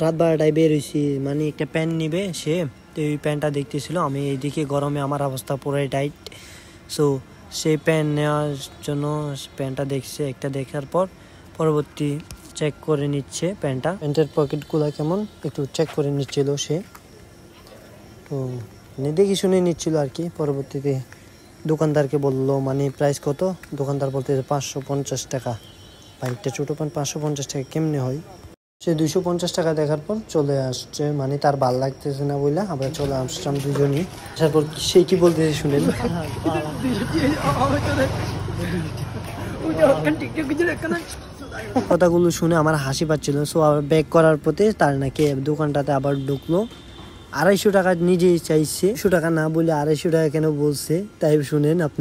রাত 12টায় বের হয়েছি, মানে একটা প্যান্ট নিবে সে, তো এই প্যান্টটা দেখতেছিল। আমি এইদিকে গরমে আমার অবস্থা পুরাই টাইট, সো সেই প্যান্ট নেওয়ার জন্য প্যান্টটা দেখছে। একটা দেখার পর পরবর্তী চেক করে নিচ্ছে প্যান্টের পকেটগুলো কেমন একটু চেক করে নিচ্ছিল সে, তো দেখে শুনে নিচ্ছিল আর কি। পরবর্তীতে দোকানদারকে বললো মানে প্রাইস কত, দোকানদার বলতে 550 টাকা। বাইকটা ছোটো প্যান্ট 550 টাকা কেমনে হয়? সে 250 টাকা দেখার পর চলে আসছে, মানে তার ভাল লাগতেছে না বললে আমরা চলে আসলাম দুজনই। আসার পর সে কি বলতেছে শুনেন। কথাগুলো শুনে আমার হাসি পাচ্ছিল। সো আবার ব্যাক করার পথে তার নাকি দোকানটাতে আবার ঢুকলো। 250 টাকা নিজেই চাইছে, 100 টাকা না বলে 250 টাকা কেন বলছে তাই শুনেন আপনি।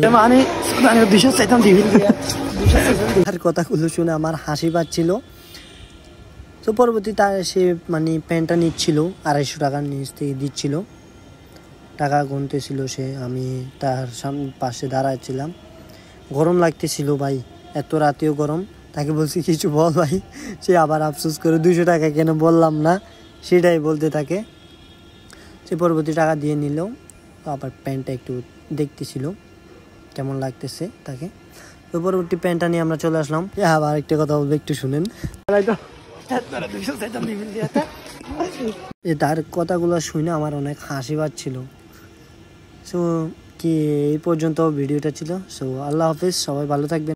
আর কথাগুলো শুনে আমার হাসি পাচ্ছিল। তো পরবর্তী তার সে মানে প্যান্টটা নিচ্ছিল, 250 টাকার নিচ থেকে দিচ্ছিল, টাকা গুনতেছিল সে। আমি তার সামনে পাশে দাঁড়াচ্ছিলাম, গরম লাগতেছিল ভাই, এত রাতেও গরম। তাকে বলছি কিছু বল ভাই, সে আবার আফসোস করে 200 টাকা কেন বললাম না সেটাই বলতে থাকে। সে পরবর্তী টাকা দিয়ে নিল, আবার প্যান্টটা একটু দেখতেছিল কেমন লাগতেছে তাকে। তো পরবর্তী প্যান্টটা নিয়ে আমরা চলে আসলাম। আবার একটা কথা বলবো, একটু শুনেন। তার কথাগুলো শুনে আমার অনেক হাসি পাচ্ছিল। সো কি এই পর্যন্ত ভিডিওটা ছিল। সো আল্লাহ হাফিজ, সবাই ভালো থাকবেন।